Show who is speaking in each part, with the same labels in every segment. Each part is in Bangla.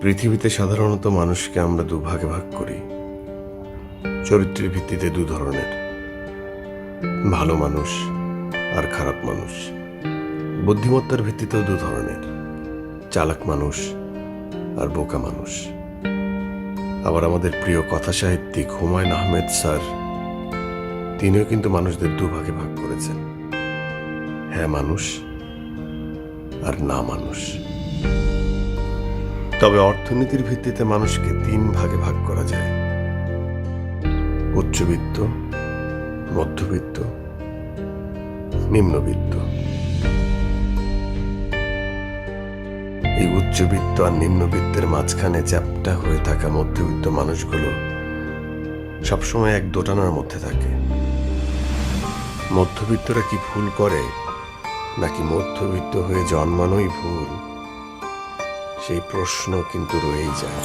Speaker 1: পৃথিবীতে সাধারণত মানুষকে আমরা দুভাগে ভাগ করি। চরিত্রের ভিত্তিতে দু ধরনের, ভালো মানুষ আর খারাপ মানুষ। বুদ্ধিমত্তার ভিত্তিতেও দু ধরনের, চালাক মানুষ আর বোকা মানুষ। আবার আমাদের প্রিয় কথা সাহিত্যিক হুমায়ুন আহমেদ স্যার, তিনিও কিন্তু মানুষদের দুভাগে ভাগ করেছেন, হ্যাঁ মানুষ আর না মানুষ। তবে অর্থনীতির ভিত্তিতে মানুষকে তিন ভাগে ভাগ করা যায়, উচ্চবিত্ত, মধ্যবিত্ত, নিম্নবিত্ত। এই উচ্চবিত্ত আর নিম্নবিত্তের মাঝখানে চ্যাপ্টা হয়ে থাকা মধ্যবিত্ত মানুষগুলো সবসময় এক দোটানার মধ্যে থাকে। মধ্যবিত্তরা কি ভুল করে, নাকি মধ্যবিত্ত হয়ে জন্মানোই ভুল, সেই প্রশ্ন কিন্তু রয়েই যায়।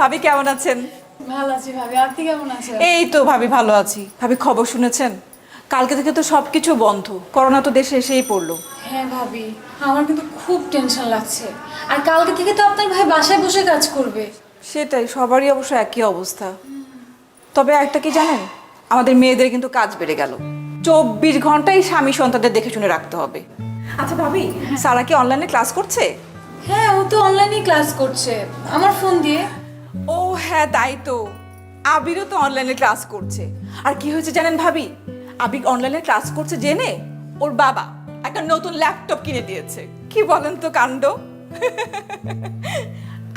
Speaker 2: ভাবি কেমন আছেন?
Speaker 3: ভালো আছি ভাবি, আপনি কেমন আছেন?
Speaker 2: এই তো ভাবি ভালো আছি। ভাবি খবর শুনেছেন? কালকে থেকে তো সবকিছু বন্ধ, করোনা তো দেশে এসেই পড়লো।
Speaker 3: হ্যাঁ ভাবি, আমার কিন্তু খুব টেনশন লাগছে। আর কালকে থেকে তো আপনার ভাই বাসায় বসে কাজ করবে।
Speaker 2: সেটাই, সবারই অবশ্য একই অবস্থা। তবে একটা কি জানেন, আমাদের মেয়েদের কিন্তু কাজ বেড়ে গেল। 24 ঘন্টাই স্বামী সন্তানদের দেখে শুনে রাখতে হবে। আচ্ছা ভাবি, সারা কি অনলাইনে ক্লাস করছে?
Speaker 3: হ্যাঁ, ও তো অনলাইনে ক্লাস করছে আমার ফোন দিয়ে।
Speaker 2: ও হ্যাঁ, তাই তো। আবিরও তো অনলাইনে ক্লাস করছে। আর কি হয়েছে জানেন ভাবি, আবির অনলাইনে ক্লাস করছে জেনে ওর বাবা একটা নতুন ল্যাপটপ কিনে দিয়েছে। কি বলেন তো কাণ্ড!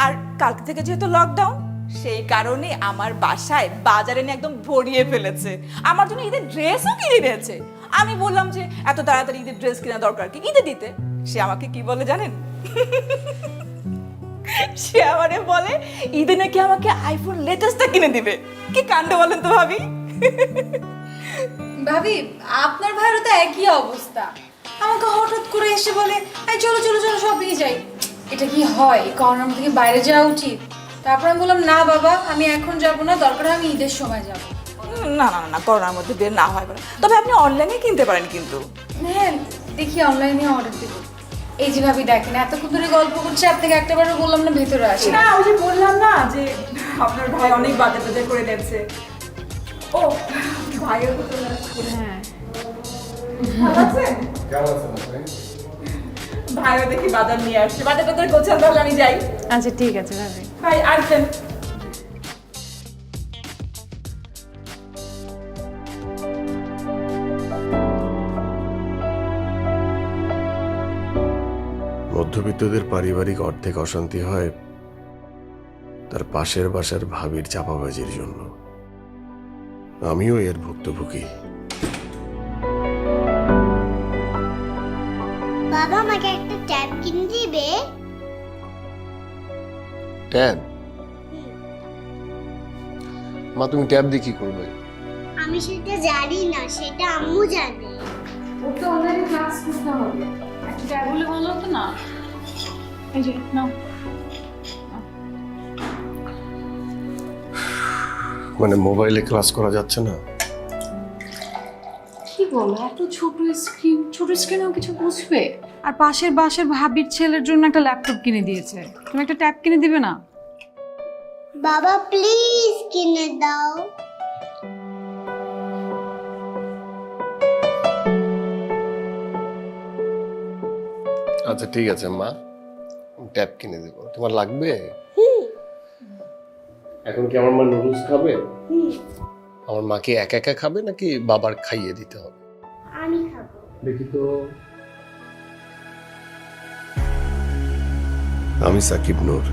Speaker 2: আর কালকে থেকে যেহেতু লকডাউন, সেই কারণে আমার বাসায় বাজারে নিয়ে একদম ভরিয়ে ফেলেছে। আমার জন্য ঈদের ড্রেসও কিনে দিয়েছে। আমি বললাম যে এত তাড়াতাড়ি ঈদের ড্রেস কেনা দরকার কি, ঈদে দিতে। সে আমাকে কি বলে জানেন? সে আমারে বলে ঈদে নাকি আমাকে আইফোন লেটেস্টটা কিনে দিবে। কি কাণ্ড বলেন তো ভাবি!
Speaker 3: ভাবি, আপনার ভাইয়েরও তো একই অবস্থা। আমাকে হঠাৎ করে এসে বলে, এই চলো চলো চলো শপিংয়ে যাই। এটা কি হয়? করোনার মধ্যে কি বাইরে যাওয়া উচিত? তারপর আমি বললাম, না বাবা, আমি এখন যাব না, দরকার আমি ঈদের সময় যাব।
Speaker 2: না না না, করোনার মধ্যে বের না হয় বলে। তবে আপনি অনলাইনে কিনতে পারেন কিন্তু।
Speaker 3: হ্যাঁ, দেখি অনলাইনে অর্ডার দেবো। এই যে ভাবি দেখেন, এতক্ষণ ধরে গল্প করছে, আপনাকে একটাবারও বললাম না ভেতরে আসি।
Speaker 2: না, ওই যে বললাম না যে আপনার ভাই অনেক বাজার টাজার করে দিচ্ছে। ও ভাইও তো চলে আসছে।
Speaker 3: হ্যাঁ,
Speaker 2: ভালো আছেন? ভাইও দেখি বাজার নিয়ে আসছে। বাজার টাজার গোছান, তাহলে আমি যাই।
Speaker 3: আচ্ছা ঠিক আছে ভাবি।
Speaker 2: ভাই আসবেন।
Speaker 1: মধ্যবিত্তদের পারিবারিক অর্ধেক অশান্তি হয় তার পাশের বাসার ভাবির চাপাবাজির জন্য। আমিও এর ভুক্তভোগী।
Speaker 4: বাবা আমাকে একটা ট্যাব কিনে দিবে?
Speaker 5: ট্যাব? মা, তুমি ট্যাব দিয়ে কি করবে?
Speaker 4: আমি সেটা জানি না, সেটা আম্মু জানে।
Speaker 3: ওকে অনলাইনে ক্লাস করতে হবে। একটা ট্যাব হলে ভালো হতো না? এই যে নাও।
Speaker 1: মানে মোবাইলে ক্লাস করা যাচ্ছে না?
Speaker 3: কি বলো, এত ছোট স্ক্রিন, ছোট স্ক্রিনেও কিছু বুঝবে? আর পাশের বাসার ভাবির ছেলের জন্য একটা ল্যাপটপ কিনে দিয়েছে, তুমি একটা ট্যাব কিনে দিবে না?
Speaker 4: বাবা প্লিজ কিনে দাও।
Speaker 5: আচ্ছা ঠিক আছে মা, ট্যাব কিনে দেবো। তোমার লাগবে? এখন কি আমার মা নুডলস খাবে? আমার মাকে একা একা খাবে নাকি বাবার খাইয়ে দিতে হবে?
Speaker 4: আমি খাবো।
Speaker 5: দেখি তো।
Speaker 1: আমি সাকিব নূর,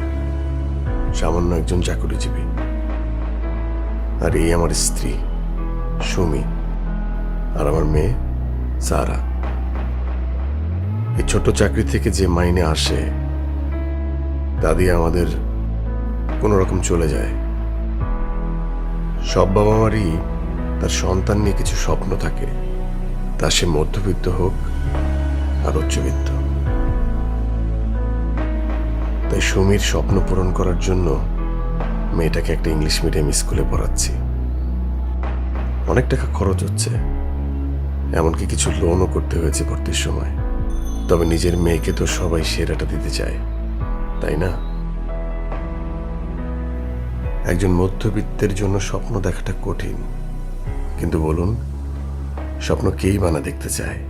Speaker 1: সামান্য একজন চাকরিজীবী। আর এই আমার স্ত্রী সুমি, আর আমার মেয়ে সারা। এই ছোট চাকরি থেকে যে মাইনে আসে তা দিয়ে আমাদের কোনো রকম চলে যায়। সব বাবা মারই তার সন্তান নিয়ে কিছু স্বপ্ন থাকে, তা সে মধ্যবিত্ত হোক আর উচ্চবিত্ত। তাই সুমির স্বপ্ন পূরণ করার জন্য মেয়েটাকে একটা ইংলিশ মিডিয়াম স্কুলে পড়াচ্ছি। অনেক টাকা খরচ হচ্ছে, এমনকি কিছু লোনও করতে হয়েছে ভর্তির সময়। তবে নিজের মেয়েকে তো সবাই সেরাটা দিতে চায়, তাই না? একজন মধ্যবিত্তের জন্য স্বপ্ন দেখাটা কঠিন, কিন্তু বলুন, স্বপ্ন কেই বা না দেখতে চায়?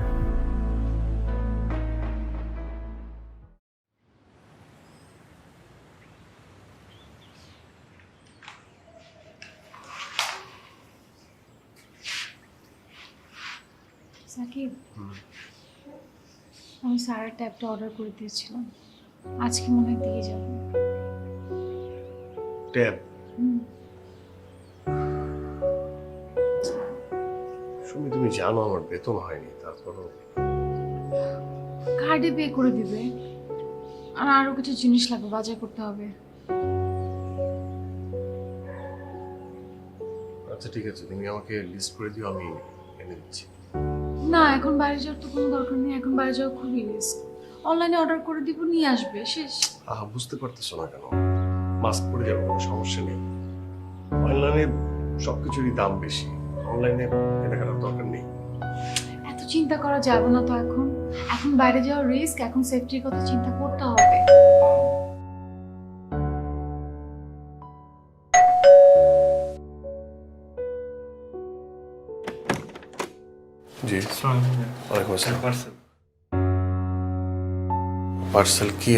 Speaker 3: সাকিব, আমি স্যারের ট্যাবটা অর্ডার করে দিয়েছিলাম, আজকে মনে হয় দিয়ে যাবো।
Speaker 1: ট্যাব? সুমি, তুমি জানো আমার বেতন হয়নি, তারপরও
Speaker 3: কার্ডে পে করে দিবে, আর আরো কিছু জিনিস লাগবে, বাজার করতে হবে।
Speaker 1: আচ্ছা ঠিক আছে, তুমি আমাকে লিস্ট করে দিও, আমি এনে দিচ্ছি।
Speaker 3: না, এখন বাইরে যাওয়ার তো কোনো দরকার নেই, এখন বাইরে যাওয়া খুবই রিস্ক। অনলাইনে অর্ডার করে দিব, নিয়ে আসবে, শেষ।
Speaker 1: বুঝতে পারতেছো না কেন? মাস্ক পরে যাবো, কোনো সমস্যা নেই। অনলাইনে সবকিছুরই দাম বেশি, অনলাইনে কেনাকাটার দরকার নেই।
Speaker 3: এত চিন্তা করা যাবে না তো এখন, এখন বাইরে যাওয়ার রিস্ক, এখন সেফটির কথা চিন্তা করতে হবে।
Speaker 1: জি, ওয়ালাইকুম আসসালাম। পার্সেল কি?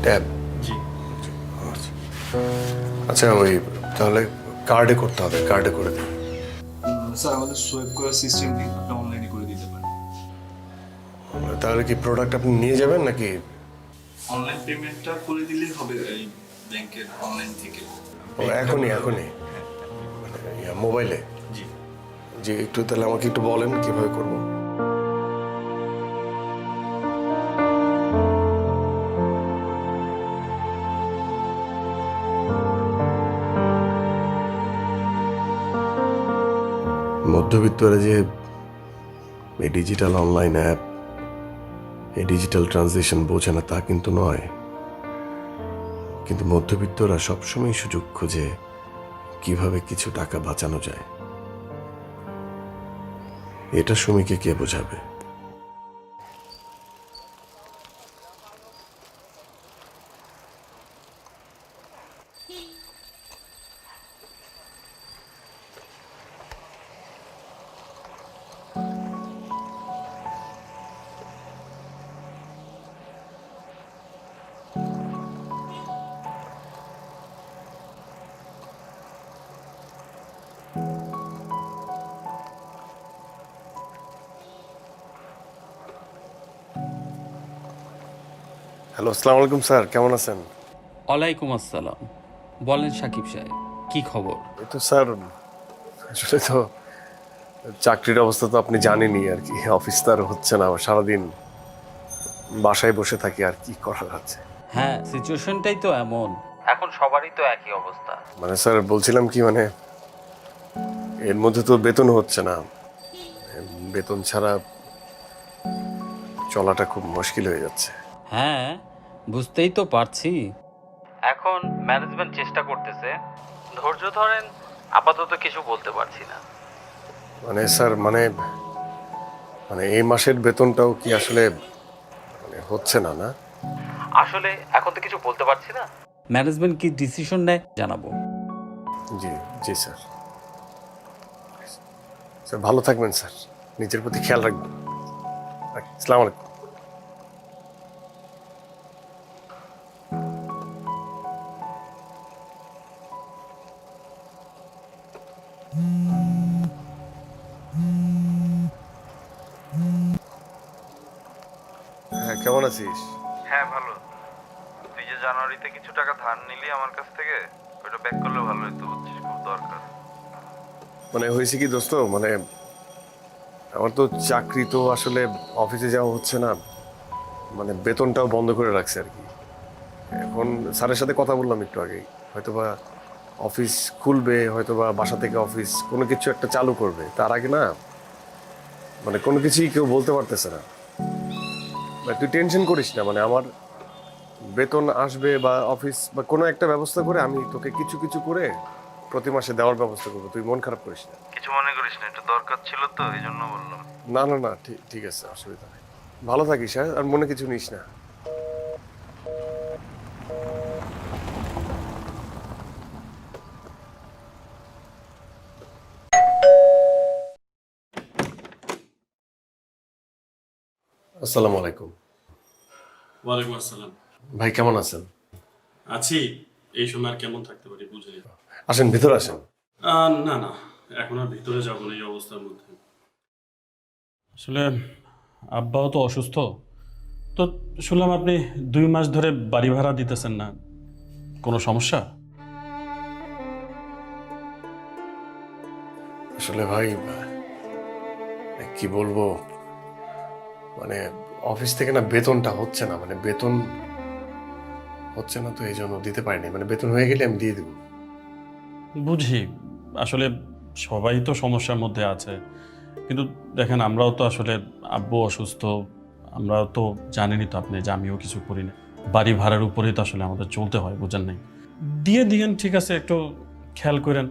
Speaker 1: ট্যাব?
Speaker 6: জি
Speaker 1: আচ্ছা, ওই তাহলে কার্ডে করতে হবে, কার্ডে করে দিই।
Speaker 6: স্যার, আমাদের সোয়েব করার সিস্টেম নেই, আপনি অনলাইনে করে দিতে পারেন।
Speaker 1: তাহলে কি প্রোডাক্ট আপনি নিয়ে যাবেন নাকি?
Speaker 6: অনলাইন পেমেন্টটা করে দিলেই হবে এই ব্যাংকের অনলাইন থেকে।
Speaker 1: এখনই মোবাইলে?
Speaker 6: জি
Speaker 1: জি, একটু তাহলে আমাকে একটু বলেন কিভাবে করব। মধ্যবিত্তরা যে এই ডিজিটাল অনলাইন অ্যাপ, এই ডিজিটাল ট্রানজিশন বোঝে না তা কিন্তু নয়, কিন্তু মধ্যবিত্তরা সবসময় সুযোগ খোঁজে কিভাবে কিছু টাকা বাঁচানো যায়। এটা সুমিকে কে বোঝাবে? হ্যালো, আসসালামু আলাইকুম স্যার, কেমন আছেন?
Speaker 7: ওয়ালাইকুম আসসালাম। বলেন সাকিব সাহেব, কি খবর?
Speaker 1: এই তো স্যার, আসলে তো চাকরির অবস্থা তো আপনি জানেনই আর কি, অফিস তো আর হচ্ছে না, সারাদিন বাসায় বসে থাকি, আর কি করার আছে।
Speaker 7: হ্যাঁ, সিচুয়েশনটাই তো এমন, এখন সবারই তো একই অবস্থা।
Speaker 1: মানে স্যার বলছিলাম কি, মানে এর মধ্যে তো বেতন হচ্ছে না, বেতন ছাড়া চলাটা খুব মুশকিল হয়ে যাচ্ছে।
Speaker 7: হ্যাঁ, বুঝতেই তো পারছি। এখন ম্যানেজমেন্ট চেষ্টা করতেছে, ধৈর্য ধরেন, আপাতত কিছু বলতে পারছি না।
Speaker 1: মানে স্যার, মানে মানে এই মাসের বেতনটাও কি আসলে মানে হচ্ছে না? না
Speaker 7: আসলে এখন তো কিছু বলতে পারছি না, ম্যানেজমেন্ট কি ডিসিশন নেয় জানাবো।
Speaker 1: জি জি স্যার। স্যার ভালো থাকবেন স্যার, নিজের প্রতি খেয়াল রাখবেন। আসসালামু আলাইকুম। হ্যাঁ, কেমন আছিস?
Speaker 8: হ্যাঁ ভালো। তুই যে জানুয়ারিতে কিছু টাকা ধার নিলি আমার কাছ থেকে, ওটা ব্যাক করলে ভালো হতো, বুঝছিস, খুব দরকার।
Speaker 1: মানে হয়েছে কি দোস্ত, মানে আমার তো চাকরি তো আসলে অফিসে যাওয়া হচ্ছে না, মানে বেতনটাও বন্ধ করে রাখছে আর কি। এখন স্যারের সাথে কথা বললাম একটু আগেই, হয়তো বা
Speaker 5: অফিস খুলবে হয়তো বা বাসা থেকে অফিস কোনো কিছু একটা চালু করবে, তার আগে না মানে কোনো কিছুই কেউ বলতে পারতেছে না। ভাই তুই টেনশন করিস না, মানে আমার বেতন আসবে বা অফিস বা কোনো একটা ব্যবস্থা করে আমি তোকে কিছু কিছু করে প্রতি মাসে দেওয়ার ব্যবস্থা করবো, তুই মন খারাপ করিস না।
Speaker 8: কিছু মনে করিস না, একটু দরকার ছিল তো এই জন্য বললাম।
Speaker 5: না না না, ঠিক ঠিক আছে, অসুবিধা নেই। ভালো থাকিস, হ্যাঁ, আর মনে কিছু নিস না। আসসালামু আলাইকুম।
Speaker 9: ওয়ালাইকুম আসসালাম।
Speaker 5: ভাই কেমন আছেন?
Speaker 9: আছি, এই সময় আর কেমন থাকতে পারি বুঝলি।
Speaker 5: আসেন, ভিতরে আসেন।
Speaker 9: না না, এখন আর ভিতরে যাবো না এই অবস্থার মধ্যে। আসলে আব্বাও তো অসুস্থ, তো শুনলাম আপনি 2 মাস ধরে বাড়ি ভাড়া দিতেছেন না, কোনো সমস্যা?
Speaker 5: আসলে ভাই কি বলবো, মানে অফিস থেকে না বেতনটা হচ্ছে না, মানে বেতন হচ্ছে না, তো এই জন্য দিতে পারিনি। মানে বেতন হয়ে গেলে আমি দিয়ে দেবো।
Speaker 9: বুঝি, আসলে সবাই তো সমস্যার মধ্যে আছে, কিন্তু দেখেন আমরাও তো আসলে আব্বু অসুস্থ, আমরাও তো জানেনই তো আপনি যে আমিও কিছু করি না, বাড়ি ভাড়ার উপরেই তো আসলে আমাদের চলতে হয়, বুঝেন নাই। দিয়ে দিয়েন, ঠিক আছে, একটু খেয়াল করেন।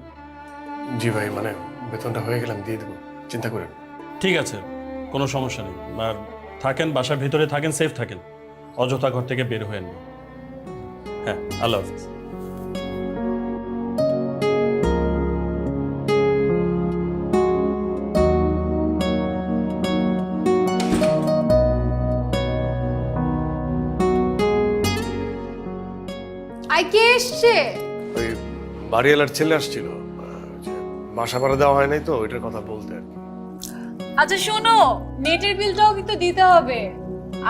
Speaker 5: জি ভাই, মানে বেতনটা হয়ে গেলে আমি দিয়ে দেবো, চিন্তা করেন।
Speaker 9: ঠিক আছে, কোনো সমস্যা নেই। আর থাকেন, বাসার ভিতরে থাকেন, সেফ থাকেন, অযথা ঘর থেকে বের হয়েন না। হ্যাঁ, আল্লাহ হাফিজ।
Speaker 3: আই কে এসছে?
Speaker 5: ওই বাড়িওয়ালার ছেলে আসছিল, যে বাসা ভাড়া দেওয়া হয় নাই তো, ওইটার কথা বলতে আর কি।
Speaker 3: আচ্ছা শোনো, নেটের বিলটাও কিন্তু দিতে হবে,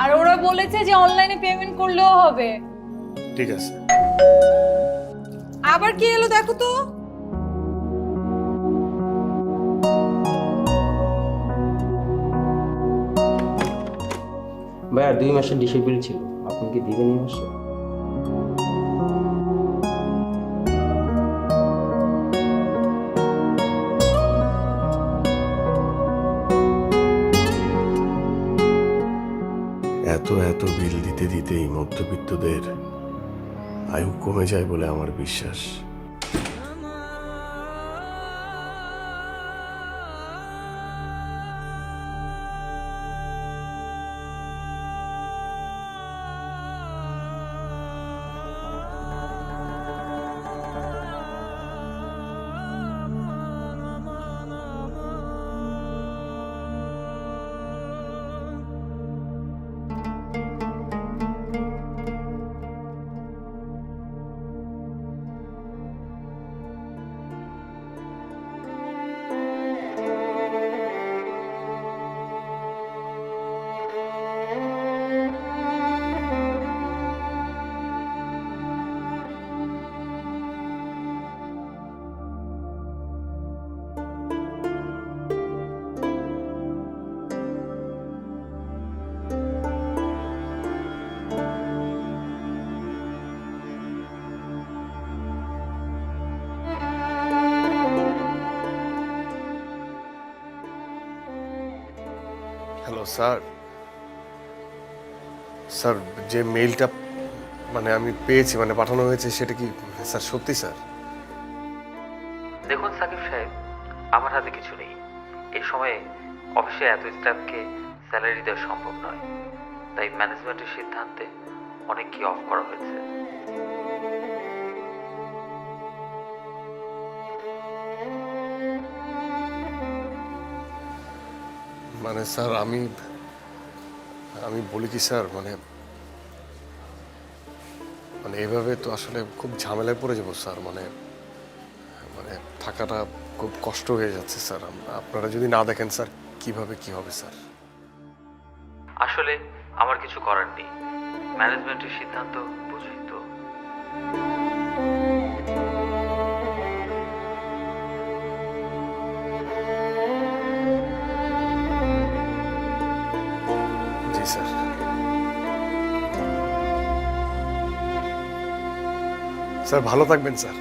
Speaker 3: আর ওরা বলেছে যে অনলাইনে পেমেন্ট করলেও হবে।
Speaker 5: ঠিক আছে।
Speaker 3: আবার কি এলো দেখো তো।
Speaker 10: ভাইয়া 2 মাসের ডিশের বিল ছিল, আপনি কি দিবেন এই মাসে?
Speaker 1: এত এত বিল দিতে দিতেই মধ্যবিত্তদের আয়ু কমে যায় বলে আমার বিশ্বাস।
Speaker 5: হ্যালো স্যার, স্যার যে মেইলটা মানে আমি পেয়েছি, মানে পাঠানো হয়েছে, সেটা কি স্যার সত্যি স্যার?
Speaker 7: দেখুন সাকিব সাহেব, আমার হাতে কিছু নেই। এই সময়ে অফিসে এত স্টাফকে স্যালারি দেওয়া সম্ভব নয়, তাই ম্যানেজমেন্টের সিদ্ধান্তে অনেক কি অফ করা হয়েছে।
Speaker 5: মানে স্যার আমি আমি বলি কি স্যার, মানে মানে এভাবে তো আসলে খুব ঝামেলায় পড়ে যাবো স্যার। মানে মানে থাকাটা খুব কষ্ট হয়ে যাচ্ছে স্যার। আপনারা যদি না দেখেন স্যার, কিভাবে কি হবে স্যার?
Speaker 7: আসলে আমার কিছু করার নেই, ম্যানেজমেন্টের সিদ্ধান্ত বুঝি তো।
Speaker 5: জি স্যার। স্যার ভালো থাকবেন স্যার।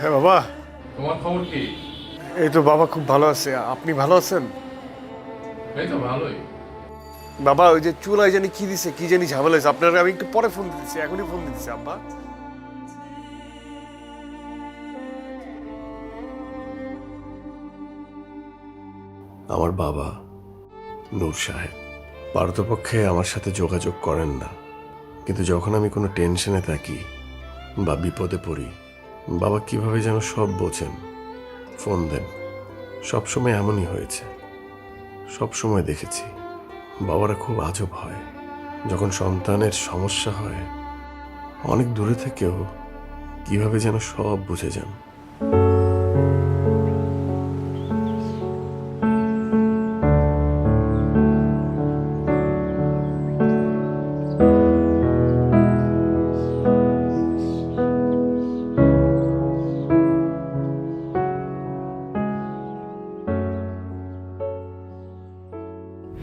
Speaker 5: হ্যাঁ বাবা,
Speaker 11: তোমার খবর কি?
Speaker 5: এই তো বাবা, খুব ভালো আছে। আপনি ভালো আছেন?
Speaker 11: এই তো ভালোই।
Speaker 5: বাবা, ওই যে চুলায় জানি কি দিছে, কি জানি ঝামেলা হয়েছে, আপনার আমি একটু পরে ফোন দিতেছি, এখনই ফোন দিতেছি আব্বা।
Speaker 1: আমার বাবা নূর সাহেব পারতপক্ষে আমার সাথে যোগাযোগ করেন না, কিন্তু যখন আমি কোনো টেনশনে থাকি বা বিপদে পড়ি, বাবা কিভাবে যেন সব বোঝেন, ফোন দেন। সবসময় এমনই হয়েছে, সবসময় দেখেছি বাবারা খুব আজব হয়। যখন সন্তানের সমস্যা হয়, অনেক দূরে থেকেও কিভাবে যেন সব বুঝে যান।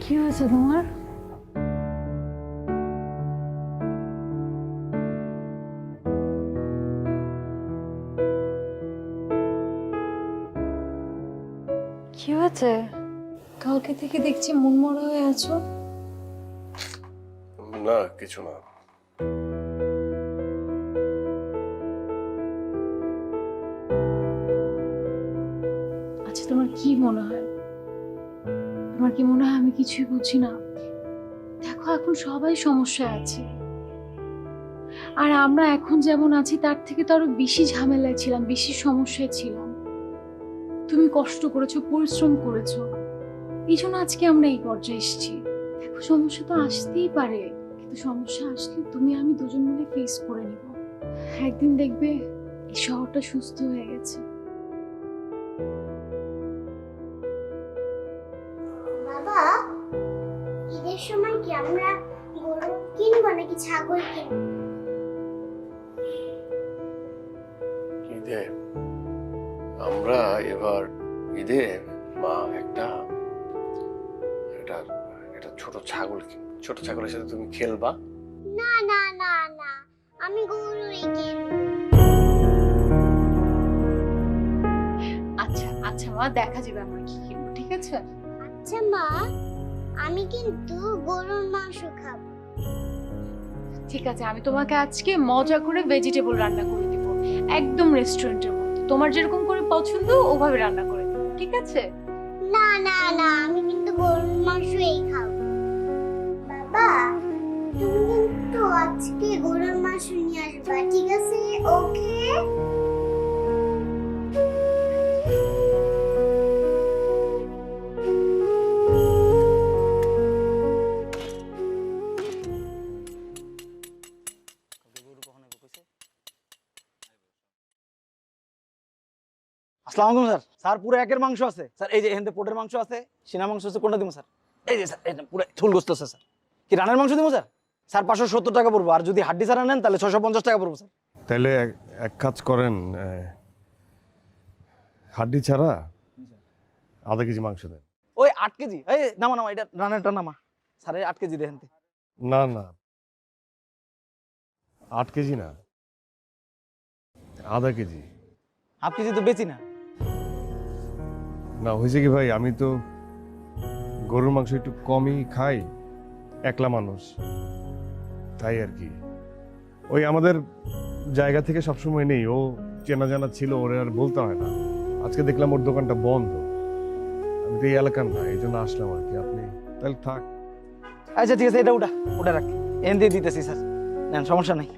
Speaker 3: কি হয়েছে তোমার? কি হয়েছে? কালকে থেকে দেখছি মনমরা হয়ে আছো।
Speaker 5: না, কিছু না।
Speaker 3: আচ্ছা, তোমার কি মনে হয়? তোমার কি মনে হয় আমি কিছুই বুঝি না? দেখো, এখন সবাই সমস্যায় আছে, আর আমরা এখন যেমন আছি তার থেকে তো আরো বেশি ঝামেলায় ছিলাম, বেশি সমস্যায় ছিলাম। তুমি কষ্ট করেছো, পরিশ্রম করেছো, এই জন্য আজকে আমরা এই পর্যায়ে এসেছি। দেখো, সমস্যা তো আসতেই পারে, কিন্তু সমস্যা আসলে তুমি আমি দুজন মিলে ফেস করে নিব। একদিন দেখবে এই শহরটা সুস্থ হয়ে গেছে।
Speaker 4: বাবা, ঈদের সময় কি আমরা গরু কিনবো নাকি ছাগল কিনবো?
Speaker 5: ঈদে আমরা এবার ঈদে মা একটা এটা এটা ছোট ছাগল ছোট ছাগলের সাথে তুমি খেলবা।
Speaker 4: না না না না, আমি গরুই কিনবো।
Speaker 3: আচ্ছা আচ্ছা মা, দেখা যাবে আমরা কি কিনবো, ঠিক আছে?
Speaker 4: আচ্ছা মা, আমি কিন্তু গরুর মাংস খাবো।
Speaker 3: ঠিক আছে, আমি তোমাকে আজকে মজা করে ভেজিটেবল রান্না করে দিব, একদম রেস্টুরেন্টের মতো। তোমার যেরকম করে পছন্দ ওভাবে রান্না করে দিব, ঠিক আছে?
Speaker 4: না না না, আমি কিন্তু গরুর মাংসই খাবো। বাবা, তুমি কিন্তু আজকে গরুর মাংস নিয়ে আসবা, ঠিক আছে? ওকে।
Speaker 12: আসসালামু আলাইকুম স্যার। স্যার পুরো একের মাংস আছে স্যার, এই যে এখান থেকে পোটের মাংস আছে, সিনা মাংস আছে, কোনটা দিব স্যার? এই যে স্যার, এটা পুরো ঝোল গোস্ত আছে স্যার। কি রানের মাংস দিব স্যার? স্যার 570 টাকা পড়বো, আর যদি হাড্ডি ছাড়া নেন তাহলে 650 টাকা পড়বো স্যার।
Speaker 5: তাহলে এক কাজ করেন, হাড্ডি ছাড়া আধা কেজি মাংস দেন।
Speaker 12: ওই 8 কেজি, এই নামা নামা, এটা রানেরটা নামা স্যার, এই 8 কেজি দেখেন।
Speaker 5: না না, 8 কেজি না, আধা কেজি।
Speaker 12: হাফ কেজি তো বেশি না।
Speaker 5: না, হয়েছে কি ভাই, আমি তো গরুর মাংস একটু কমই খাই, একলা মানুষ, তাই আর কি। ওই আমাদের জায়গা থেকে সবসময় নেই, ও চেনা জানা ছিল, ওরে আর বলতে হয় না। আজকে দেখলাম ওর দোকানটা বন্ধ, আমি তো এই এলাকার না, এই জন্য আসলাম আর কি। আপনি তাহলে থাক।
Speaker 12: আচ্ছা ঠিক আছে, এটা ওটা রাখ, এন দিয়ে দিতেছি স্যার, নেন, সমস্যা নাই।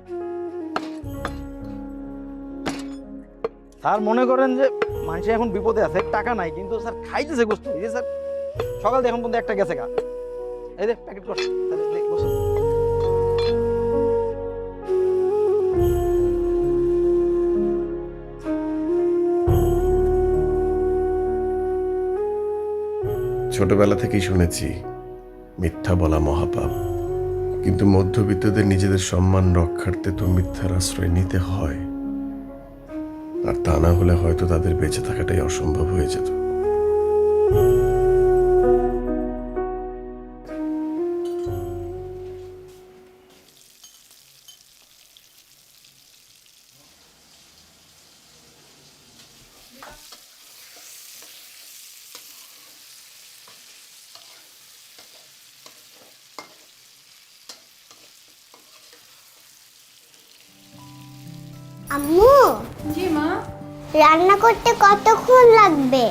Speaker 12: স্যার মনে করেন যে মানুষ এখন বিপদে আছে, টাকা নাই, কিন্তু স্যার খাইতেছে গোস্ত। এই যে স্যার সকাল থেকে এখন পর্যন্ত একটা গেছে গা, এই যে প্যাকেট কর।
Speaker 1: ছোটবেলা থেকেই শুনেছি মিথ্যা বলা মহাপাপ, কিন্তু মধ্যবিত্তদের নিজেদের সম্মান রক্ষার্থে তো মিথ্যার আশ্রয় নিতে হয়, আর তা না হলে হয়তো তাদের বেঁচে থাকাটাই অসম্ভব হয়ে যেত।
Speaker 4: আম্মু,
Speaker 3: জি মা।
Speaker 4: রান্না করতে কতক্ষণ লাগবে?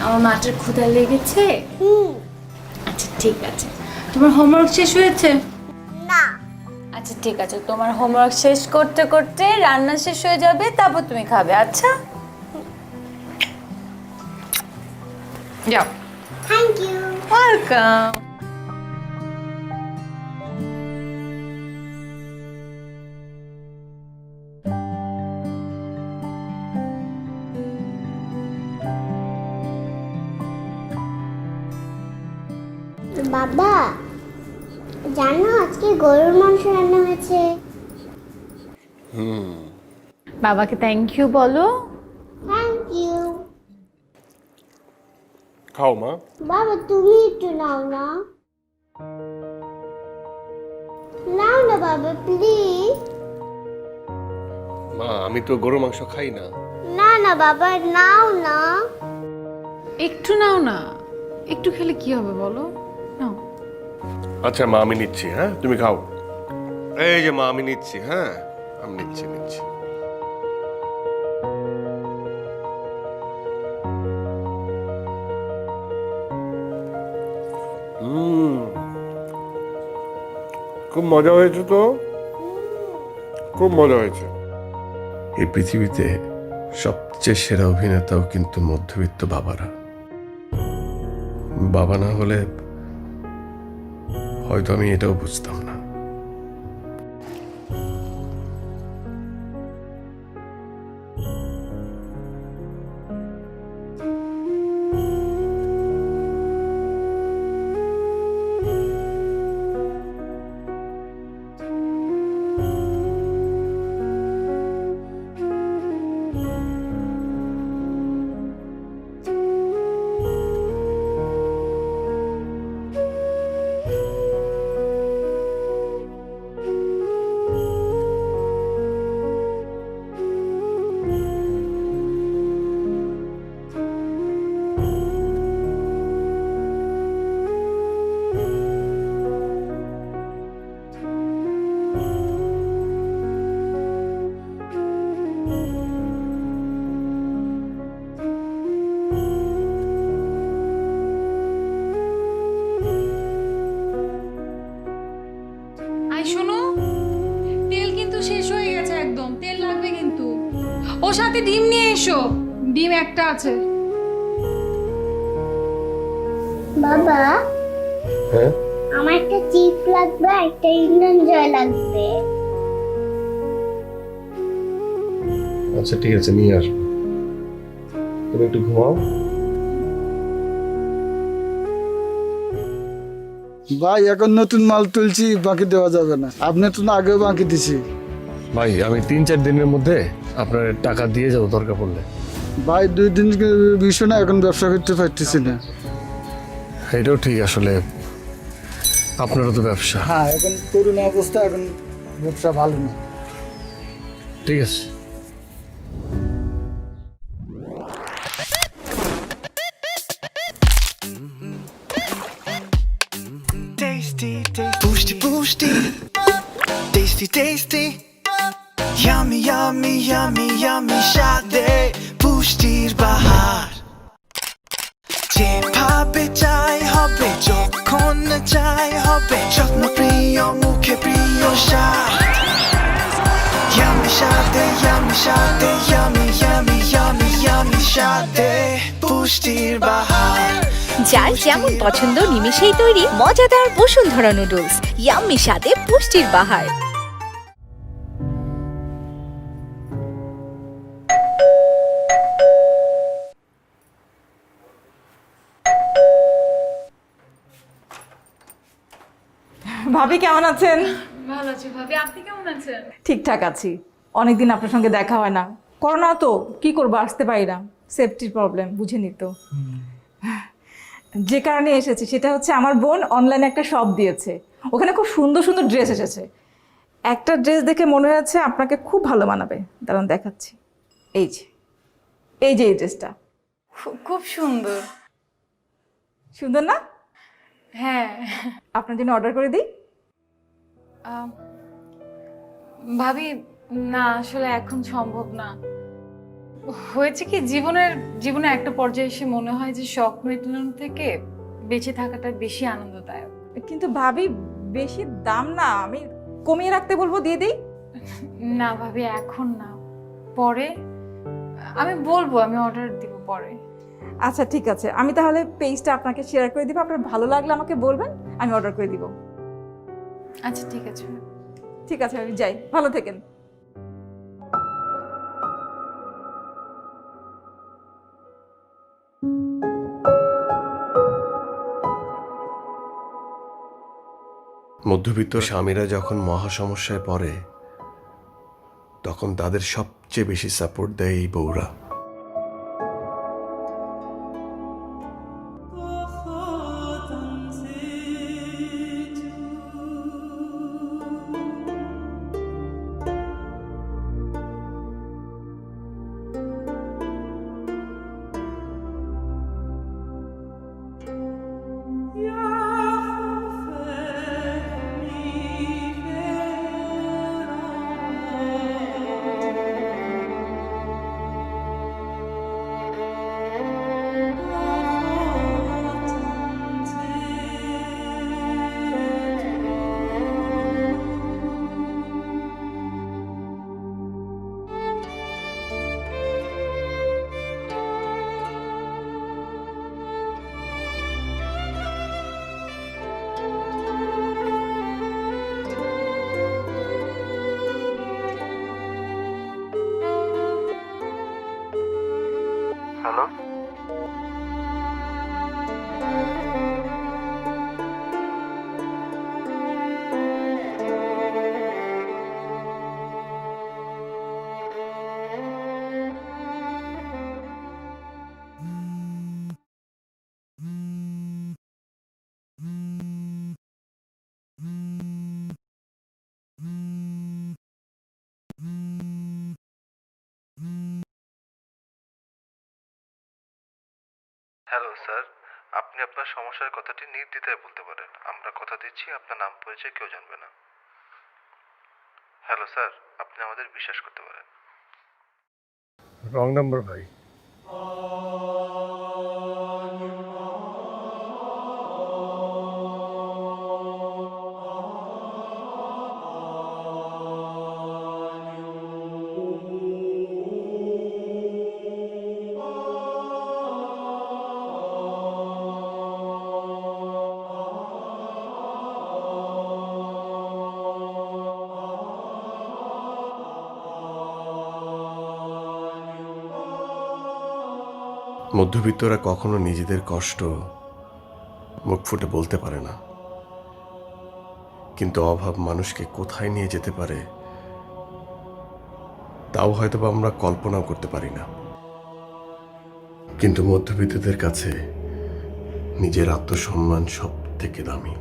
Speaker 3: আমার মাটার ক্ষুধা লেগেছে।
Speaker 4: হুম।
Speaker 3: আচ্ছা ঠিক আছে, তোমার হোমওয়ার্ক শেষ হয়েছে?
Speaker 4: না।
Speaker 3: আচ্ছা ঠিক আছে, তোমার হোমওয়ার্ক শেষ করতে করতে রান্না শেষ হয়ে যাবে, তারপর তুমি খাবে। আচ্ছা যাও।
Speaker 4: Thank you.
Speaker 3: ওয়েলকাম।
Speaker 4: বাবা, জানো আজকে গরুর মাংস রান্না হয়েছে।
Speaker 3: বাবাকে থ্যাংক ইউ বলো।
Speaker 4: Thank you.
Speaker 5: খাও মা।
Speaker 4: বাবা তুমি একটু নাও না। নাও না বাবা প্লিজ।
Speaker 5: মা আমি তো গরুর মাংস খাই না।
Speaker 4: না না বাবা, নাও না।
Speaker 3: একটু নাও না, একটু খেলে কি হবে বলো। নাও।
Speaker 5: আচ্ছা মা আমি নিচ্ছি, হ্যাঁ তুমি খাও। এই যে মা আমি নিচ্ছি, হ্যাঁ আমি নিচ্ছি। খুব মজা হয়েছে তো, খুব মজা হয়েছে।
Speaker 1: এই পৃথিবীতে সবচেয়ে সেরা অভিনেতাও কিন্তু মধ্যবিত্ত বাবারা। বাবা না হলে হয়তো আমি এটাও বুঝতাম না।
Speaker 3: আই শোনো, তেল কিন্তু শেষ হয়ে গেছে একদম, তেল লাগবে কিন্তু। ও সাথে ডিম নিয়ে এসো, ডিম একটা আছে।
Speaker 4: বাবা,
Speaker 5: হ্যাঁ
Speaker 4: আমার একটা চিপস লাগবে, একটা ইন্ডিয়ান জয় লাগবে।
Speaker 5: আচ্ছা ঠিক আছে নিয়ে আসবো, তুমি একটু ঘুমাও।
Speaker 12: ভাই এখন নতুন মাল তুলছি, বাকি দেওয়া যাবে না। আপনি তো না আগেও বাকি দিছি।
Speaker 5: ভাই আমি 3-4 দিনের মধ্যে আপনার টাকা দিয়ে যাবো দরকার পড়লে।
Speaker 12: ভাই 2 দিন বিষয় না, এখন ব্যবসা করতে পারতেছি না।
Speaker 5: এটাও ঠিক, আসলে আপনারও তো ব্যবসা।
Speaker 12: হ্যাঁ এখন করোনা অবস্থা, এখন ব্যবসা ভালো না।
Speaker 5: ঠিক আছে।
Speaker 13: Tasty, tasty, boosty, tasty, tasty, yummy, yummy, yummy, yummy, স্বাদে পুষ্টির বাহার। যেভাবে চাই হবে, যখন চাই হবে, যত্ন প্রিয় মুখে প্রিয় স্বাদ। Yummy স্বাদে, yummy স্বাদে, yummy, yummy, yummy, yummy, স্বাদে পুষ্টির বাহার।
Speaker 2: যার যেমন পছন্দ নিমেষেই তৈরি মজাদার বসুন্ধরা নুডলস, ইয়াম্মি স্বাদে পুষ্টির বাহার।
Speaker 14: ভাবি কেমন আছেন?
Speaker 3: ভালো আছি ভাবি, আপনি কেমন আছেন?
Speaker 14: ঠিকঠাক আছি। অনেকদিন আপনার সঙ্গে দেখা হয় না। করোনা তো কি করবো, আসতে পারি না, সেফটির প্রবলেম বুঝেনি তো। যে কারণে এসেছি সেটা হচ্ছে আমার বোন অনলাইনে একটা শপ দিয়েছে, ওখানে খুব সুন্দর সুন্দর ড্রেস এসেছে। একটা ড্রেস দেখে মনে হয়েছে আপনাকে খুব ভালো মানাবে, দাঁড়ান দেখাচ্ছি। এই যে এই ড্রেসটা
Speaker 3: খুব সুন্দর।
Speaker 14: সুন্দর না?
Speaker 3: হ্যাঁ।
Speaker 14: আপনার জন্য অর্ডার করে দিই?
Speaker 3: ভাবি না আসলে এখন সম্ভব না। হয়েছে কি, জীবনে একটা পর্যায়ে এসে মনে হয় যে শখ মেটানোর থেকে বেঁচে থাকাটা বেশি আনন্দদায়ক।
Speaker 14: কিন্তু ভাবি বেশি দাম না, আমি কমিয়ে রাখতে বলবো, দিয়ে দিই।
Speaker 3: না ভাবি, এখন না, পরে আমি বলবো, আমি অর্ডার দিব পরে।
Speaker 14: আচ্ছা ঠিক আছে, আমি তাহলে পেজটা আপনাকে শেয়ার করে দিব, আপনার ভালো লাগলে আমাকে বলবেন, আমি অর্ডার করে দিব।
Speaker 3: আচ্ছা ঠিক আছে।
Speaker 14: ঠিক আছে, আমি যাই, ভালো থেকেন।
Speaker 1: মধ্যবিত্ত স্বামীরা যখন মহা সমস্যায় পড়ে তখন তাদের সবচেয়ে বেশি সাপোর্ট দেয় এই বউরা।
Speaker 8: হ্যালো, হ্যালো স্যার, আপনি আপনার সমস্যার কথাটি নির্দ্বিধায় বলতে পারেন। আমরা কথা দিচ্ছি আপনার নাম পরিচয় কেউ জানবে না। হ্যালো স্যার, আপনি আমাদের বিশ্বাস করতে পারেন।
Speaker 5: রং নাম্বার ভাই।
Speaker 1: মধ্যবিত্তরা কখনো নিজেদের কষ্ট মুখ ফুটে বলতে পারে না, কিন্তু অভাব মানুষকে কোথায় নিয়ে যেতে পারে তাও হয়তো বা আমরা কল্পনাও করতে পারি না। কিন্তু মধ্যবিত্তদের কাছে নিজের আত্মসম্মান সব থেকে দামি।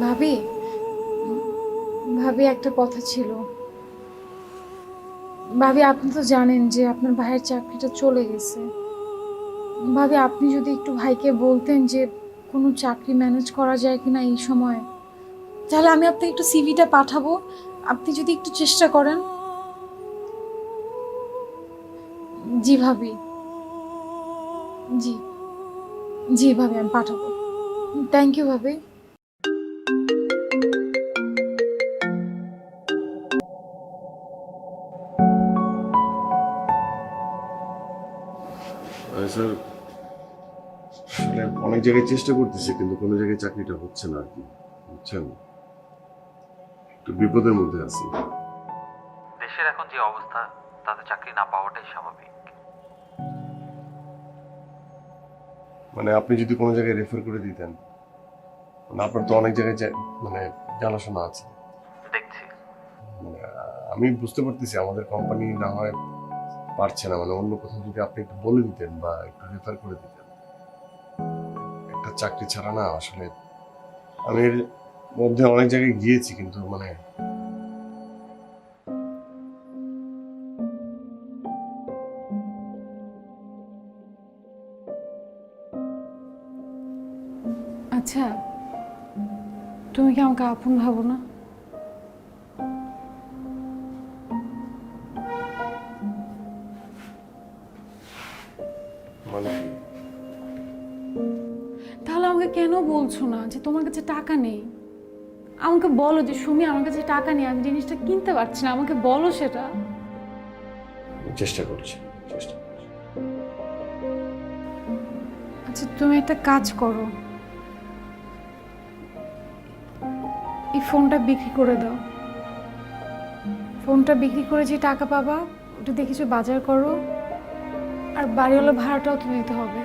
Speaker 3: ভাবি, ভাবি একটা কথা ছিল। ভাবি, আপনি তো জানেন যে আপনার ভাইয়ের চাকরিটা চলে গেছে। ভাবি, আপনি যদি একটু ভাইকে বলতেন যে কোনো চাকরি ম্যানেজ করা যায় কিনা এই সময়, তাহলে আমি আপনাকে একটু সিভিটা পাঠাবো, আপনি যদি একটু চেষ্টা করেন। জি ভাবি, জি জি ভাবি, আমি পাঠাবো। থ্যাংক ইউ ভাবি।
Speaker 5: স্যার আসলে অনেক জায়গায় চেষ্টা করতেছি কিন্তু কোনো জায়গায় চাকরিটা হচ্ছে না আর কি, বুঝছেন, একটু বিপদের মধ্যে আছি।
Speaker 7: দেশের এখন যে অবস্থা, তাতে চাকরি না পাওয়াটাই স্বাভাবিক।
Speaker 5: মানে আপনি যদি কোনো জায়গায় রেফার করে দিতেন, মানে আপনার তো অনেক জায়গায় মানে জানাশোনা আছে।
Speaker 7: দেখছি।
Speaker 5: মানে আমি বুঝতে পারতেছি আমাদের কোম্পানি না হয় পারছে না, মানে অন্য কোথাও যদি আপনি একটু বলে দিতেন বা একটু রেফার করে দিতেন। একটা চাকরি ছাড়া না আসলে আমি এর মধ্যে অনেক জায়গায় গিয়েছি কিন্তু মানে
Speaker 3: আচ্ছা, তুমি কি আমাকে আপন ভাবো না?
Speaker 5: মানে
Speaker 3: তাহলে আমাকে কেন বলছো না যে তোমার কাছে টাকা নেই? আমাকে বলো যে সুমি আমার কাছে টাকা নেই, আমি জিনিসটা কিনতে পারছি না, আমাকে বলো সেটা।
Speaker 5: চেষ্টা করছি, চেষ্টা করছি।
Speaker 3: আচ্ছা, তুমি একটা কাজ করো, এই ফোনটা বিক্রি করে দাও। ফোনটা বিক্রি করে যে টাকা পাবা ওটা দিয়ে কিছু বাজার করো, আর বাড়িওয়ালা ভাড়াটাও তো দিতে হবে।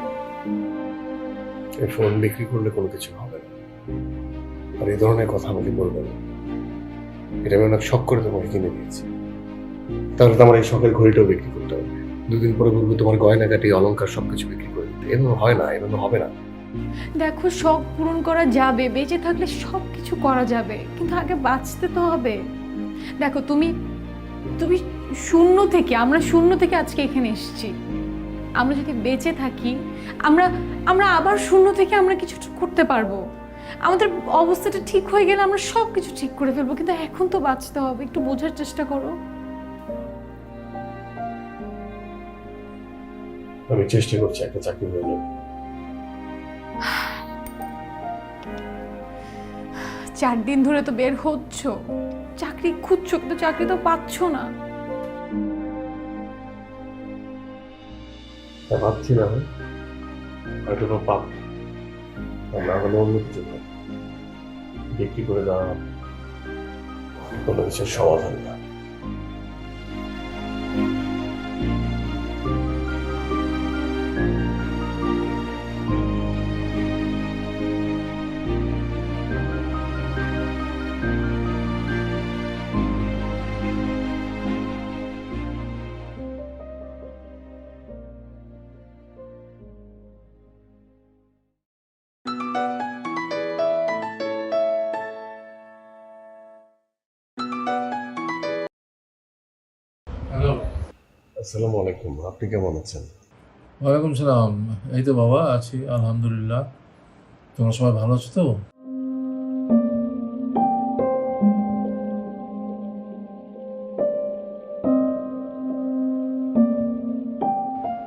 Speaker 5: এই ফোন বিক্রি করলে কোনো কিছু হবে না, আর এই ধরনের কথা আমাকে বলবে না। এটা আমি অনেক শখ করে তোমাকে কিনে দিয়েছি, তাহলে তো আমার এই শখের ঘড়িটাও বিক্রি করতে হবে। দুদিন পরে বলবো তোমার গয়নাগাটি অলংকার সবকিছু বিক্রি করে দিতে। এভাবে হয় না, এভাবে হবে না।
Speaker 3: দেখো, শখ পূরণ করা যাবে, বেঁচে থাকলে সব কিছু করা যাবে, কিন্তু আগে বাঁচতে তো হবে। দেখো, তুমি তুমি শূন্য থেকে, আমরা শূন্য থেকে আজকে এখানে এসেছি। আমরা যদি বেঁচে থাকি, আমরা আমরা আবার শূন্য থেকে আমরা কিছু করতে পারবো। আমাদের অবস্থাটা ঠিক হয়ে গেলে আমরা সব কিছু ঠিক করে ফেলবো, কিন্তু এখন তো বাঁচতে হবে। একটু বোঝার চেষ্টা করো।
Speaker 5: আমি চেষ্টা করছি, একটা চাকরি হয়ে যাবে।
Speaker 3: 4 দিন ধরে তো বের হচ্ছ, চাকরি খুঁজছো, কিন্তু চাকরি তো পাচ্ছ না।
Speaker 5: ভাবছি না, হয়তো বা পাব, আর না হলে অন্য কিছু পাব। বিক্রি করে দেওয়া কোনো কিছুর সমাধান না।
Speaker 11: হ্যালো।
Speaker 5: আসসালামু আলাইকুম, আপনি কেমন আছেন?
Speaker 11: ওয়ালাইকুম সালাম। এই তো বাবা, আছি আলহামদুলিল্লাহ। তোমরা সবাই ভালো আছো তো?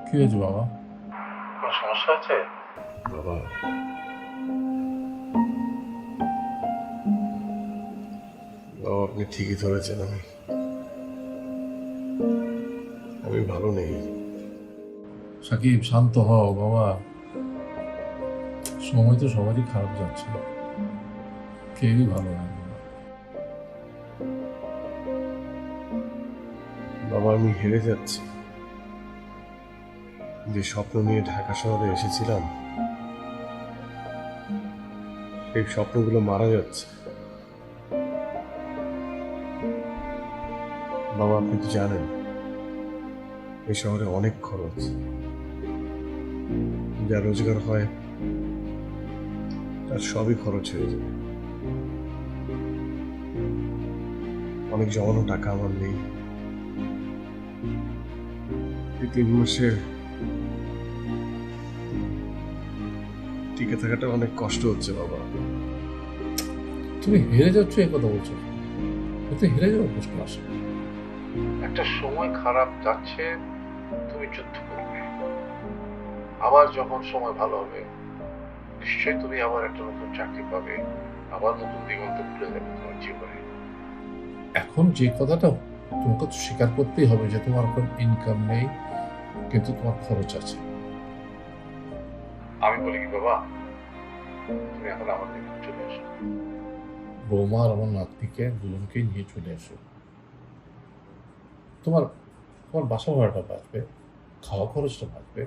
Speaker 11: কি হয়েছে বাবা? কোনো সমস্যা আছে?
Speaker 5: বাবা, আপনি ঠিকই ধরেছেন। আমি ভালো নেই।
Speaker 11: সাকিব, শান্ত হও বাবা। সময় তো সবারই খারাপ যাচ্ছে, কেউই ভালো না।
Speaker 5: বাবা, আমি হেরে যাচ্ছি। যে স্বপ্ন নিয়ে ঢাকা শহরে এসেছিলাম, সেই স্বপ্নগুলো মারা যাচ্ছে। বাবা, আপনি তো জানেন এই শহরে অনেক খরচ। যা রোজগার হয় তার সবই খরচ হয়ে যায়। অনেক জমানো টাকা আমার নেই। এই 3 মাসে টিকে থাকাটা অনেক কষ্ট হচ্ছে বাবা।
Speaker 11: তুমি হেরে যাচ্ছ এই কথা বলছো? এতে হেরে যাওয়ার প্রশ্ন আসে? একটা সময় খারাপ যাচ্ছে, তুমি যুদ্ধ করবে। আবার যখন সময় ভালো হবে, নিশ্চয়ই তুমি আবার একটা নতুন চাকরি পাবে, আবার নতুন দিগন্ত খুলে যাবে তোমার জীবনে। এখন যে কথাটা তোমাকে তো স্বীকার করতেই হবে যে তোমার এখন ইনকাম নেই, কিন্তু তোমার খরচ আছে। আমি বলি কি বাবা, তুমি এখন আমার দিকে চলে এসো। বৌমা আর আমার নাতনিকে দুজনকে নিয়ে চলে এসো। তোমার তোমার বাসা ভাড়াটা বাঁচবে, খাওয়া খরচটা বাঁচবে।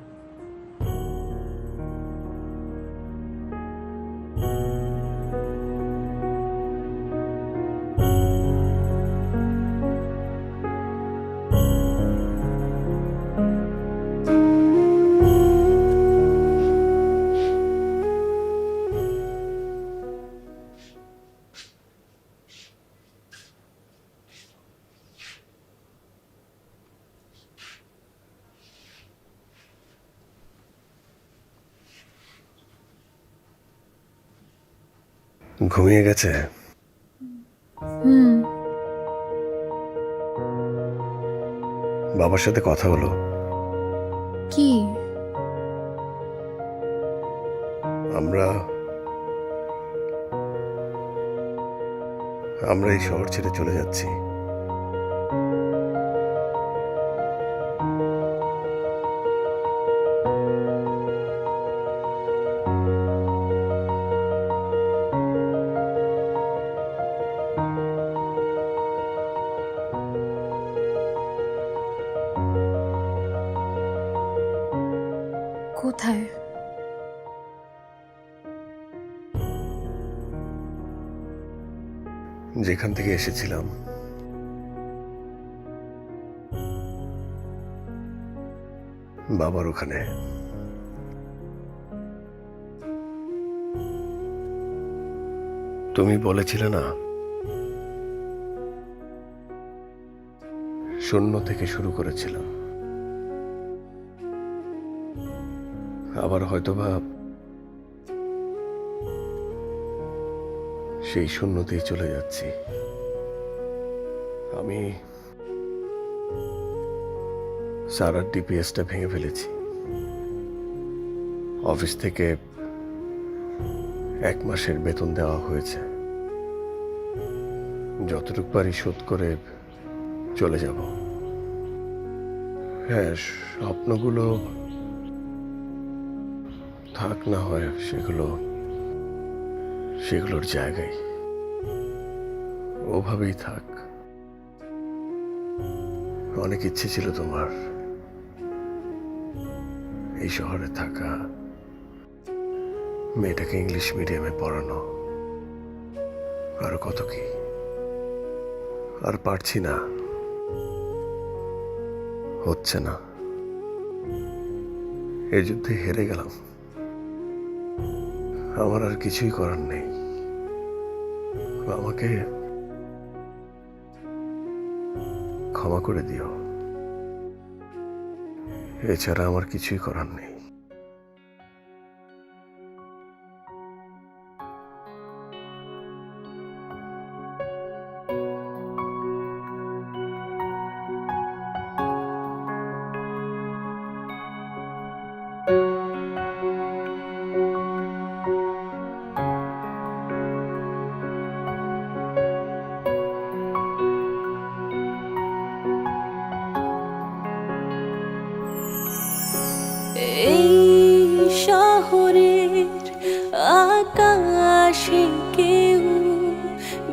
Speaker 1: ঘুমিয়ে গেছে? বাবার সাথে কথা হলো?
Speaker 3: কি?
Speaker 1: আমরা এই শহর ছেড়ে চলে যাচ্ছি।
Speaker 3: কোথায়?
Speaker 1: যেখান থেকে এসেছিলাম, বাবার ওখানে। তুমি বলেছিলে না শূন্য থেকে শুরু করেছিলাম, আবার হয়তোবা সেই শূন্যতেই চলে যাচ্ছি। আমি সারার ডিপিএসটা ভেঙে ফেলেছি। অফিস থেকে 1 মাসের বেতন দেওয়া হয়েছে। যতটুকু পারি শোধ করে চলে যাব। হ্যাঁ, স্বপ্নগুলো থাক না হয় সেগুলোর জায়গায় ওভাবেই থাক। অনেক ইচ্ছে ছিল তোমার এই শহরে থাকা, মেয়েটাকে ইংলিশ মিডিয়ামে পড়ানো, আর কত কি। আর পারছি না, হচ্ছে না। এই যুদ্ধে হেরে গেলাম। আমার আর কিছুই করার নেই। আমাকে ক্ষমা করে দিও, এছাড়া আমার কিছুই করার নেই।
Speaker 15: এই শহরের আকাশে কেউ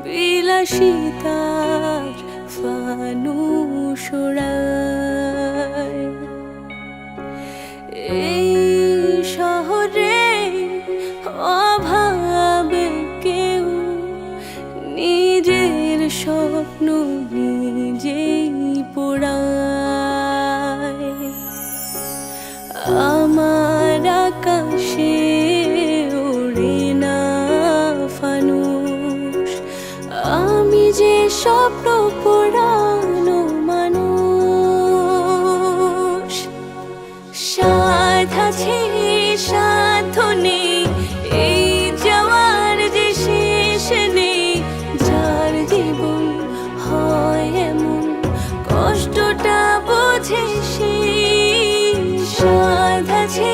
Speaker 15: বিলাসিতার ফানুস ওড়ায়। এই শহরে অভাবে কেউ নিজের স্বপ্ন নিজেই পোড়ায়। আমার আকাশে ওড়ে না ফানুস, আমি যে স্বপ্ন পোড়ানো মানুষ। সাধ আছে সাধ্য নেই, এই যাওয়ার যে শেষ নেই। যার জীবন হয় এমন কষ্টটা বোঝে সে। সাধ আছে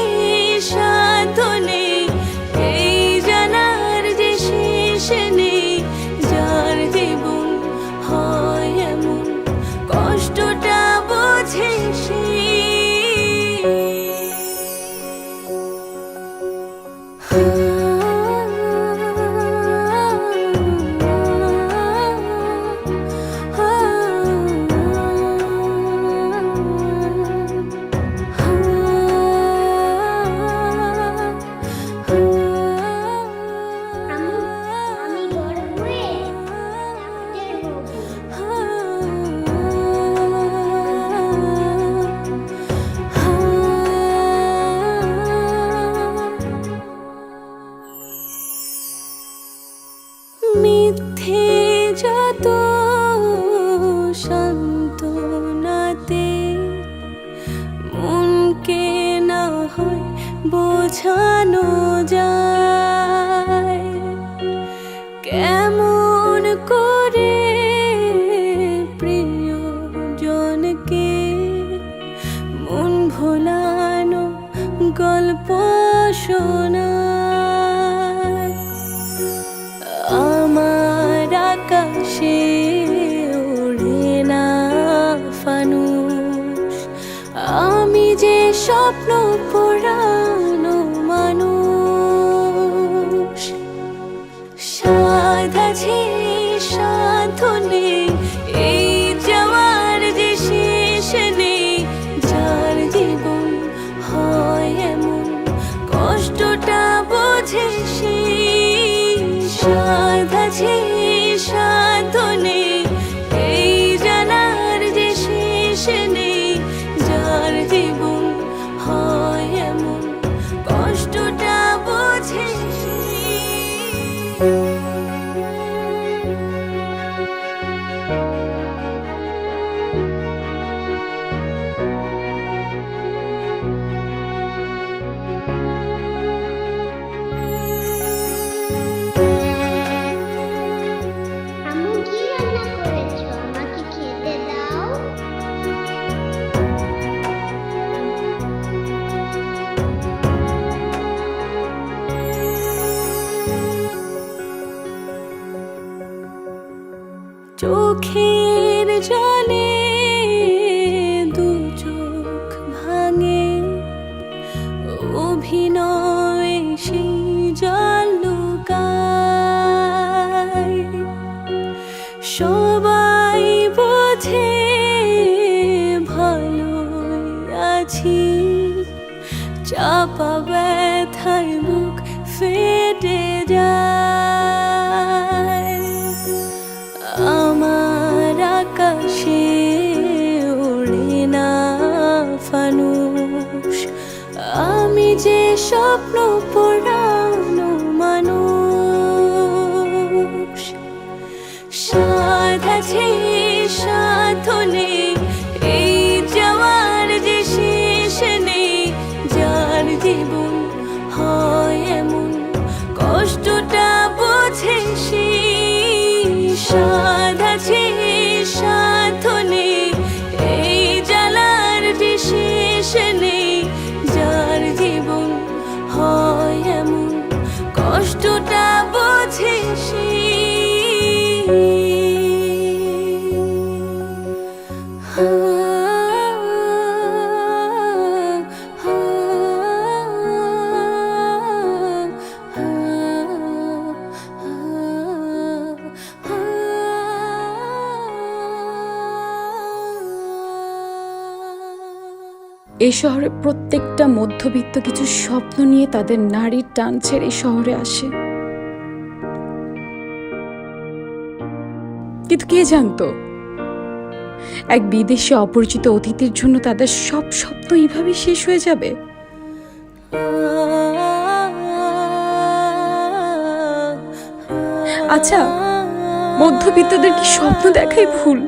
Speaker 15: সাধ্য নেই, এই জানার যে শেষ নেই। যার জীবন হয় এমন কষ্টটা বোঝে সে।
Speaker 4: আমি বড় হয়ে ডাক্তার হব।
Speaker 15: মিথ্যে যত সান্ত্বনাতে মনকে না হয় বোঝানো যায়। ভোলানো গল্প শোনায় আমার আকাশে ওড়ে না ফানুস আমি যে স্বপ্ন পড়ানো মানুষ সাধ আছে সাধ্য নেই এই যাওয়ার যে শেষ নেই যার জীবন হয় এমন কষ্টটা বোঝে সে সাধ আছে সাধ্য নেই এই জানার যে শেষ নেই যার জীবন হয় এমন কষ্টটা বোঝে সে
Speaker 4: আম্মু কি রান্না করেছো? আমাকে খেতে দাও।
Speaker 15: চোখের জলে দু চোখ ভাঙে অভিনয় সেই জল লুকায় সবাই বোঝে ভালো আছি চাপা ব্যথায় বুক ফেটে যায় আমার আকাশে ওড়ে না ফানুস আমি যে স্বপ্ন পড়ানো মানুষ সাধ আছে সাধ্য নেই এই যাওয়ার যে শেষ নেই যার জীবন হয় এমন কষ্টটা বোঝে সে সাধ আছে সাধ্য নেই এই জ্বালার যে শেষ নেই যার জীবন হয় এমন কষ্টটা বোঝে সে
Speaker 16: এই শহরে প্রত্যেকটা মধ্যবিত্ত কিছু স্বপ্ন নিয়ে তাদের নারীর টান ছেড়ে শহরে আসে, কিন্তু কে জানতো এক বিদেশি অপরিচিত অতিথির জন্য তাদের সব স্বপ্ন এইভাবে শেষ হয়ে যাবে। আচ্ছা, মধ্যবিত্তদের কি স্বপ্ন দেখাই ভুল,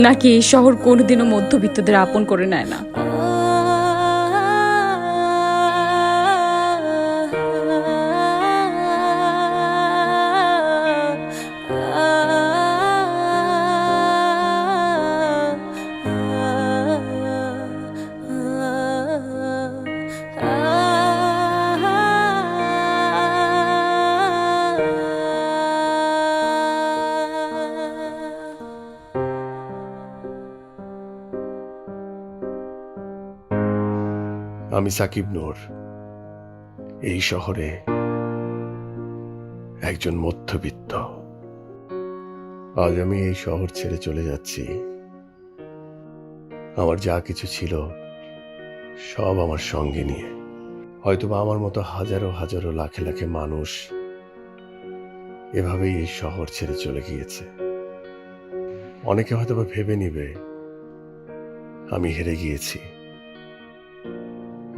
Speaker 16: নাকি এই শহর কোনোদিনও মধ্যবিত্তদের আপন করে নেয় না?
Speaker 1: আমি সাকিব নূর, এই শহরে একজন মধ্যবিত্ত। আজ আমি এই শহর ছেড়ে চলে যাচ্ছি। আমার যা কিছু ছিল সব আমার সঙ্গে নিয়ে। হয়তোবা আমার মতো হাজারো হাজারো লাখে লাখে মানুষ এভাবেই এই শহর ছেড়ে চলে গিয়েছে। অনেকে হয়তোবা ভেবে নিবে আমি হেরে গিয়েছি।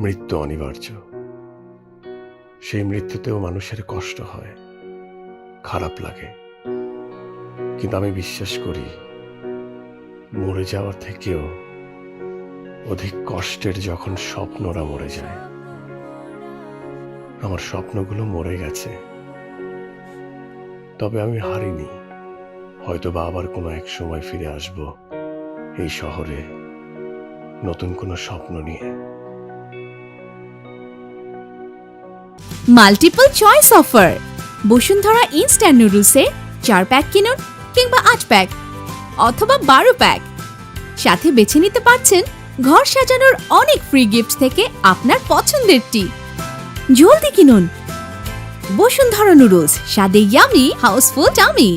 Speaker 1: মৃত্যু অনিবার্য, সেই মৃত্যুতেও মানুষের কষ্ট হয়, খারাপ লাগে, কিন্তু আমি বিশ্বাস করি মরে যাওয়ার থেকেও অধিক কষ্টের যখন স্বপ্নরা মরে যায়। আমার স্বপ্নগুলো মরে গেছে, তবে আমি হারিনি। হয়তো বা আবার কোনো এক সময় ফিরে আসব এই শহরে, নতুন কোনো স্বপ্ন নিয়ে।
Speaker 15: Multiple choice offer Bashundhara instant নুডলসে 4 প্যাক কিনুন কিংবা 8 প্যাক অথবা 12 প্যাক, সাথে বেছে নিতে পারছেন ঘর সাজানোর অনেক ফ্রি গিফট থেকে আপনার পছন্দেরটি। জলদি কিনুন বসুন্ধরা নুডলস, স্বাদে ইয়ামি, হাউসফুল টামি।